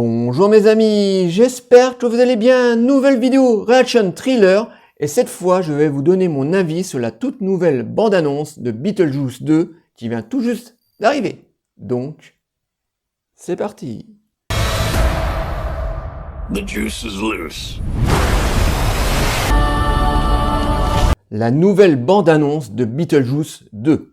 Bonjour mes amis, j'espère que vous allez bien. Nouvelle vidéo Reaction Thriller et cette fois je vais vous donner mon avis sur la toute nouvelle bande-annonce de Beetlejuice 2 qui vient tout juste d'arriver. Donc, c'est parti. The juice is loose. La nouvelle bande-annonce de Beetlejuice 2.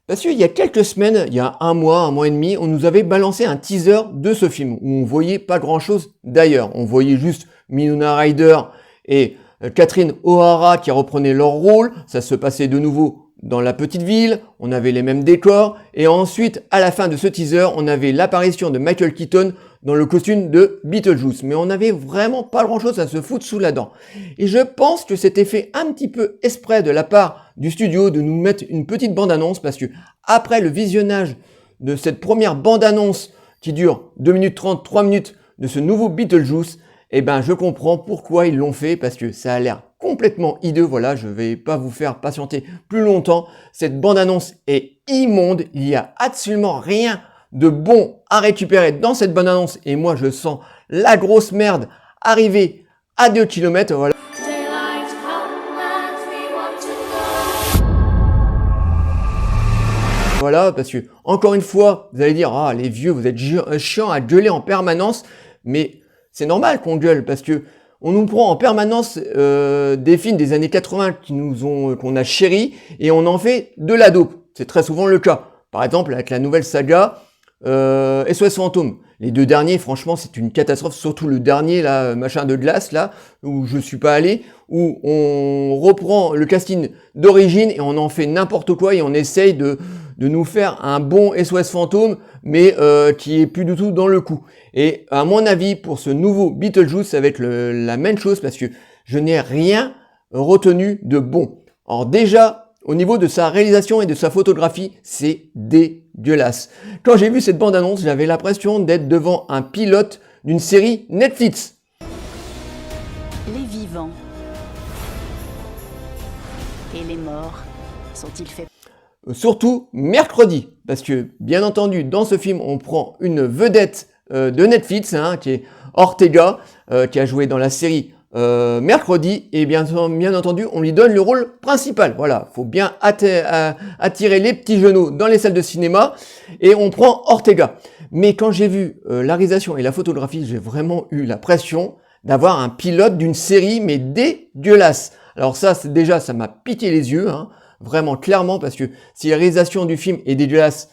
Parce qu'il y a quelques semaines, il y a un mois et demi, on nous avait balancé un teaser de ce film où on voyait pas grand chose d'ailleurs. On voyait juste Winona Ryder et Catherine O'Hara qui reprenaient leur rôle. Ça se passait de nouveau dans la petite ville, on avait les mêmes décors. Et ensuite, à la fin de ce teaser, on avait l'apparition de Michael Keaton dans le costume de Beetlejuice. Mais on n'avait vraiment pas grand chose à se foutre sous la dent. Et je pense que c'était fait un petit peu exprès de la part du studio de nous mettre une petite bande-annonce parce que après le visionnage de cette première bande-annonce qui dure 2 minutes 30, 3 minutes de ce nouveau Beetlejuice, eh ben je comprends pourquoi ils l'ont fait parce que ça a l'air complètement hideux. Voilà, je vais pas vous faire patienter plus longtemps. Cette bande-annonce est immonde, il y a absolument rien de bon à récupérer dans cette bande-annonce et moi je sens la grosse merde arriver à 2 km. Voilà. Voilà, parce que, encore une fois, vous allez dire, ah, les vieux, vous êtes chiants à gueuler en permanence, mais c'est normal qu'on gueule, parce que on nous prend en permanence des films des années 80 qu'on a chéris, et on en fait de la dope. C'est très souvent le cas. Par exemple, avec la nouvelle saga SOS Fantôme. Les 2 derniers, franchement, c'est une catastrophe, surtout le dernier, là, machin de glace, là, où je suis pas allé, où on reprend le casting d'origine et on en fait n'importe quoi et on essaye de nous faire un bon SOS Fantôme, mais qui est plus du tout dans le coup. Et à mon avis, pour ce nouveau Beetlejuice, ça va être la même chose parce que je n'ai rien retenu de bon. Alors déjà, au niveau de sa réalisation et de sa photographie, c'est dégueulasse. Quand j'ai vu cette bande-annonce, j'avais l'impression d'être devant un pilote d'une série Netflix. Les vivants et les morts sont-ils faits? Surtout mercredi, parce que bien entendu dans ce film on prend une vedette de Netflix qui est Ortega, qui a joué dans la série mercredi, et bien entendu on lui donne le rôle principal. Voilà, faut bien attirer les petits genoux dans les salles de cinéma et on prend Ortega. Mais quand j'ai vu la réalisation et la photographie, j'ai vraiment eu la pression d'avoir un pilote d'une série mais dégueulasse. Alors ça, déjà ça m'a piqué les yeux, vraiment clairement, parce que si la réalisation du film est dégueulasse,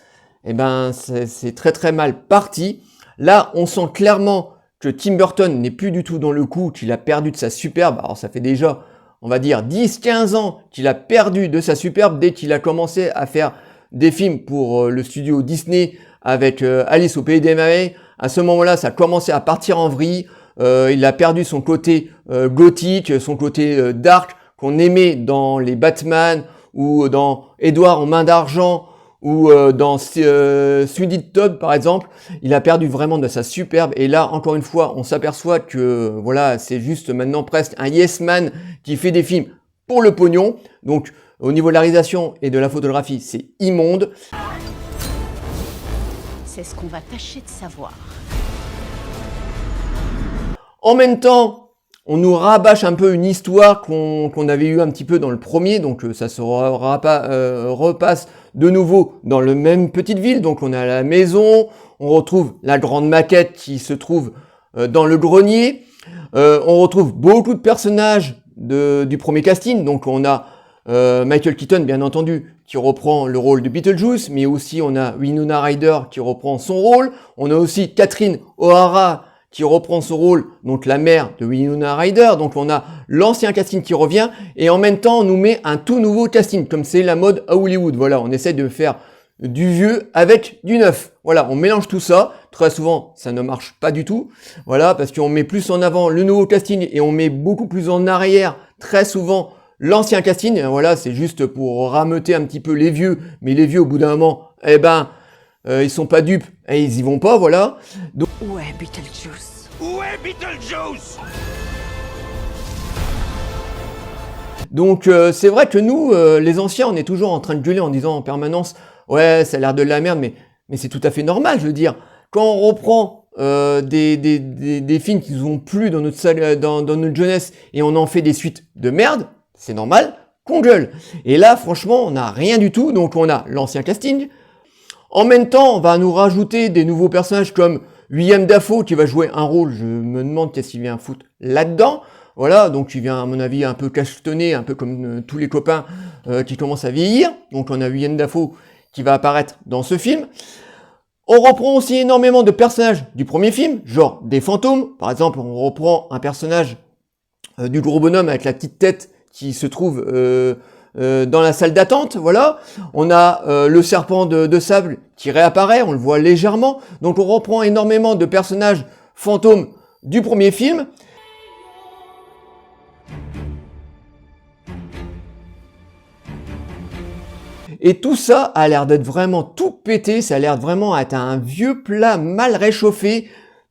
eh ben c'est très très mal parti. Là, on sent clairement que Tim Burton n'est plus du tout dans le coup, qu'il a perdu de sa superbe. Alors ça fait déjà, on va dire, 10-15 ans qu'il a perdu de sa superbe dès qu'il a commencé à faire des films pour le studio Disney avec Alice au Pays des Merveilles. À ce moment-là, ça a commencé à partir en vrille. Il a perdu son côté gothique, son côté dark qu'on aimait dans les Batman ou dans Edward en main d'argent, ou dans Sweeney Todd par exemple. Il a perdu vraiment de sa superbe, et là encore une fois on s'aperçoit que voilà, c'est juste maintenant presque un yes man qui fait des films pour le pognon. Donc au niveau de la réalisation et de la photographie, c'est immonde. C'est ce qu'on va tâcher de savoir. En même temps, on nous rabâche un peu une histoire qu'on avait eu un petit peu dans le premier, donc ça se repasse de nouveau dans le même petite ville. Donc on est à la maison, on retrouve la grande maquette qui se trouve dans le grenier, on retrouve beaucoup de personnages du premier casting. Donc on a Michael Keaton bien entendu qui reprend le rôle de Beetlejuice, mais aussi on a Winona Ryder qui reprend son rôle, on a aussi Catherine O'Hara qui reprend son rôle, donc la mère de Winona Ryder. Donc on a l'ancien casting qui revient, et en même temps on nous met un tout nouveau casting, comme c'est la mode à Hollywood. Voilà, on essaie de faire du vieux avec du neuf. Voilà, on mélange tout ça. Très souvent, ça ne marche pas du tout. Voilà, parce qu'on met plus en avant le nouveau casting et on met beaucoup plus en arrière, très souvent, l'ancien casting. Voilà, c'est juste pour rameuter un petit peu les vieux. Mais les vieux, au bout d'un moment, eh ben, ils sont pas dupes et ils y vont pas, voilà. Donc, Où est Beetlejuice? Où est Beetlejuice? Donc c'est vrai que nous, les anciens, on est toujours en train de gueuler en disant en permanence « Ouais, ça a l'air de la merde », mais c'est tout à fait normal, je veux dire. Quand on reprend des films qui nous ont plu dans dans notre jeunesse et on en fait des suites de merde, c'est normal qu'on gueule. Et là, franchement, on n'a rien du tout, donc on a l'ancien casting. En même temps, on va nous rajouter des nouveaux personnages comme William Dafoe qui va jouer un rôle, je me demande qu'est-ce qu'il vient foutre là-dedans. Voilà, donc il vient à mon avis un peu cachetonné, un peu comme tous les copains qui commencent à vieillir. Donc on a William Dafoe qui va apparaître dans ce film. On reprend aussi énormément de personnages du premier film, genre des fantômes. Par exemple, on reprend un personnage du gros bonhomme avec la petite tête qui se trouve dans la salle d'attente, voilà. On a le serpent de sable qui réapparaît, on le voit légèrement. Donc on reprend énormément de personnages fantômes du premier film. Et tout ça a l'air d'être vraiment tout pété, ça a l'air vraiment d'être un vieux plat mal réchauffé,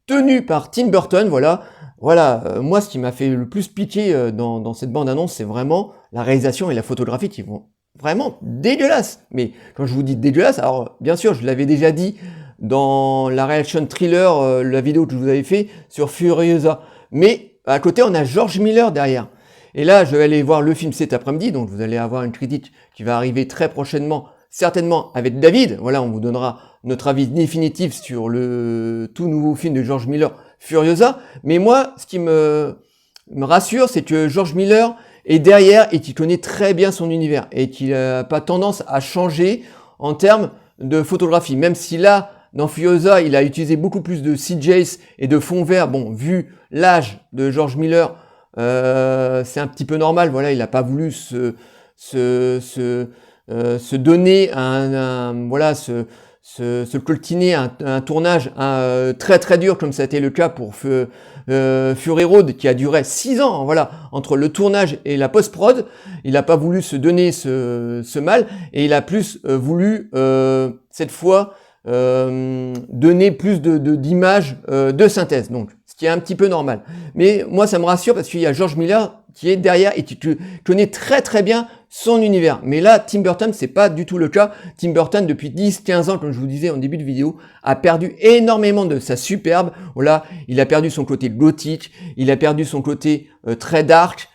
tenu par Tim Burton, voilà. Voilà, moi ce qui m'a fait le plus piquer dans cette bande-annonce, c'est vraiment la réalisation et la photographie qui vont vraiment dégueulasses. Mais quand je vous dis dégueulasse, alors bien sûr, je l'avais déjà dit dans la reaction thriller, la vidéo que je vous avais fait sur Furiosa. Mais à côté, on a George Miller derrière. Et là, je vais aller voir le film cet après-midi, donc vous allez avoir une critique qui va arriver très prochainement, certainement avec David. Voilà, on vous donnera notre avis définitif sur le tout nouveau film de George Miller, Furiosa. Mais moi, ce qui me rassure, c'est que George Miller est derrière et qu'il connaît très bien son univers et qu'il n'a pas tendance à changer en termes de photographie. Même si là, dans Furiosa, il a utilisé beaucoup plus de CJs et de fonds verts. Bon, vu l'âge de George Miller, c'est un petit peu normal, voilà, il n'a pas voulu se donner se coltiner un tournage très très dur comme ça a été le cas pour Fury Road qui a duré 6 ans, voilà, entre le tournage et la post-prod. Il n'a pas voulu se donner ce mal et il a plus voulu cette fois donner plus d'images de synthèse, donc ce qui est un petit peu normal. Mais moi ça me rassure parce qu'il y a George Miller qui est derrière et qui connaît très très bien son univers. Mais là, Tim Burton, c'est pas du tout le cas. Tim Burton, depuis 10-15 ans, comme je vous disais en début de vidéo, a perdu énormément de sa superbe. Voilà, il a perdu son côté gothique, il a perdu son côté très dark,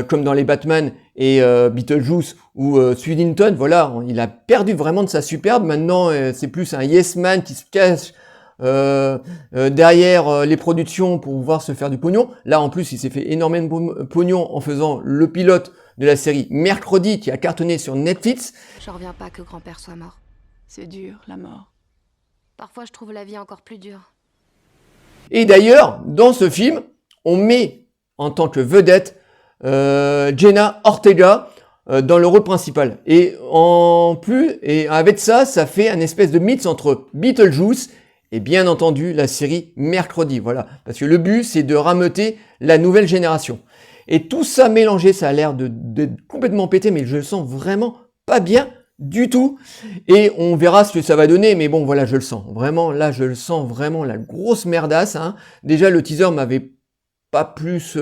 comme dans les Batman et Beetlejuice ou Swedington. Voilà, il a perdu vraiment de sa superbe. Maintenant, c'est plus un yes man qui se cache derrière les productions pour pouvoir se faire du pognon. Là, en plus, il s'est fait énormément de pognon en faisant le pilote de la série Mercredi qui a cartonné sur Netflix. J'en reviens pas que grand-père soit mort. C'est dur, la mort. Parfois, je trouve la vie encore plus dure. Et d'ailleurs, dans ce film, on met en tant que vedette Jenna Ortega dans le rôle principal. Et en plus, et avec ça, ça fait un espèce de mix entre Beetlejuice et bien entendu la série Mercredi. Voilà, parce que le but, c'est de rameuter la nouvelle génération. Et tout ça mélangé, ça a l'air d'être complètement pété, mais je le sens vraiment pas bien du tout. Et on verra ce que ça va donner, mais bon, voilà, je le sens. Vraiment, là, je le sens vraiment la grosse merdasse. Hein. Déjà, le teaser m'avait pas plus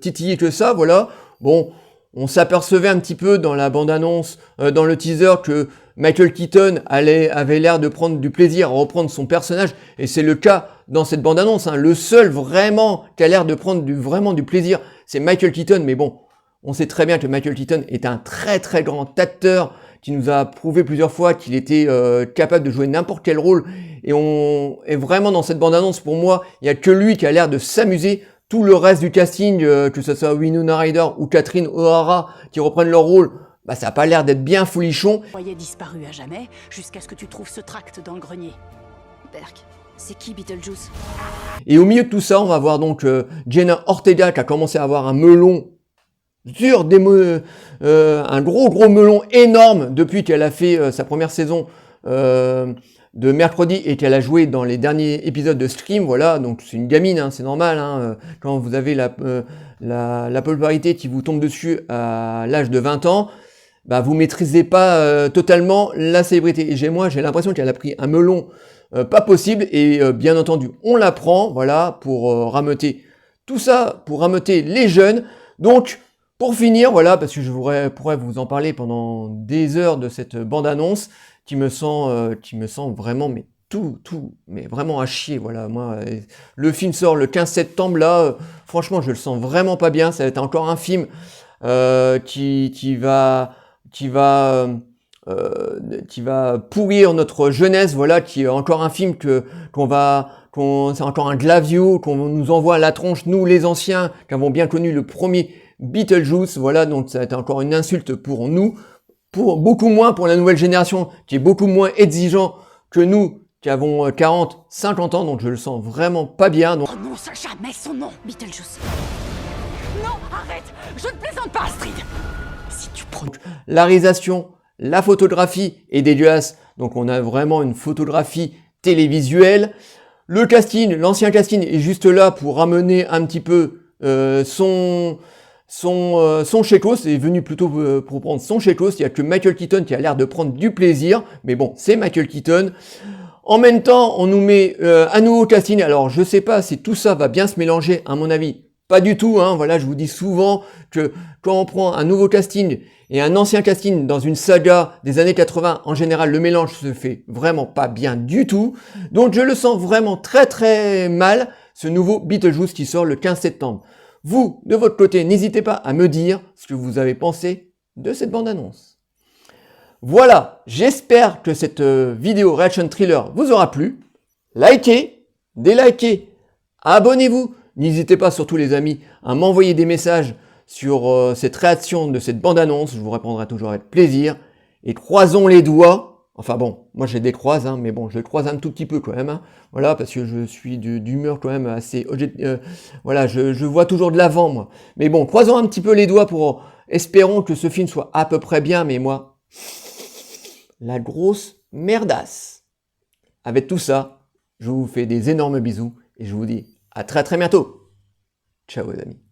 titillé que ça, voilà. Bon, on s'apercevait un petit peu dans la bande-annonce, dans le teaser, que Michael Keaton avait l'air de prendre du plaisir à reprendre son personnage, et c'est le cas dans cette bande-annonce. Hein. Le seul vraiment qui a l'air de prendre vraiment du plaisir, c'est Michael Keaton, mais bon, on sait très bien que Michael Keaton est un très très grand acteur qui nous a prouvé plusieurs fois qu'il était capable de jouer n'importe quel rôle, et on est vraiment dans cette bande-annonce, pour moi, il n'y a que lui qui a l'air de s'amuser. Tout le reste du casting, que ce soit Winona Ryder ou Catherine O'Hara qui reprennent leur rôle, bah ça n'a pas l'air d'être bien folichon. Tu croyais disparu à jamais, jusqu'à ce que tu trouves ce tract dans le grenier. Berk, c'est qui Beetlejuice? Et au milieu de tout ça, on va voir donc Jenna Ortega qui a commencé à avoir un melon sur un gros melon énorme depuis qu'elle a fait sa première saison de Mercredi et qu'elle a joué dans les derniers épisodes de Scream. Voilà, donc c'est une gamine, hein, c'est normal, hein, quand vous avez la popularité qui vous tombe dessus à l'âge de 20 ans, bah vous maîtrisez pas totalement la célébrité. Et j'ai l'impression qu'elle a pris un melon pas possible, et bien entendu on la prend, voilà, pour rameuter tout ça, pour rameuter les jeunes. Donc pour finir, voilà, parce que je pourrais vous en parler pendant des heures de cette bande-annonce qui me sent vraiment mais mais vraiment à chier, voilà. Moi, le film sort le 15 septembre, là, franchement, je le sens vraiment pas bien. Ça va être encore un film qui va pourrir notre jeunesse, voilà, qui est encore un film c'est encore un Glavio qu'on nous envoie à la tronche, nous les anciens, qui avons bien connu le premier Beetlejuice, voilà, donc ça va être encore une insulte pour nous, pour beaucoup moins pour la nouvelle génération, qui est beaucoup moins exigeant que nous, qui avons 40, 50 ans, donc je le sens vraiment pas bien. Donc... Prononce jamais son nom. Beetlejuice. Non, arrête. Je ne plaisante pas, Astrid. Si tu prononces... La réalisation, la photographie est dégueulasse, donc on a vraiment une photographie télévisuelle. Le casting, l'ancien casting est juste là pour ramener un petit peu son chécos, est venu plutôt pour prendre son chécos. Il n'y a que Michael Keaton qui a l'air de prendre du plaisir, mais bon, c'est Michael Keaton. En même temps, on nous met un nouveau casting, alors je sais pas si tout ça va bien se mélanger, à mon avis, pas du tout, hein. Voilà, je vous dis souvent que quand on prend un nouveau casting et un ancien casting dans une saga des années 80, en général, le mélange se fait vraiment pas bien du tout. Donc je le sens vraiment très très mal, ce nouveau Beetlejuice qui sort le 15 septembre. Vous, de votre côté, n'hésitez pas à me dire ce que vous avez pensé de cette bande-annonce. Voilà, j'espère que cette vidéo Reaction Thriller vous aura plu. Likez, délikez, abonnez-vous. N'hésitez pas, surtout les amis, à m'envoyer des messages sur cette réaction de cette bande-annonce. Je vous répondrai toujours avec plaisir. Et croisons les doigts. Enfin bon, moi j'ai des croises, hein, mais bon, je les croise un tout petit peu quand même. Hein. Voilà, parce que je suis d'humeur quand même assez... voilà, je vois toujours de l'avant, moi. Mais bon, croisons un petit peu les doigts pour... Espérons que ce film soit à peu près bien, mais moi... La grosse merdasse. Avec tout ça, je vous fais des énormes bisous et je vous dis à très très bientôt. Ciao les amis.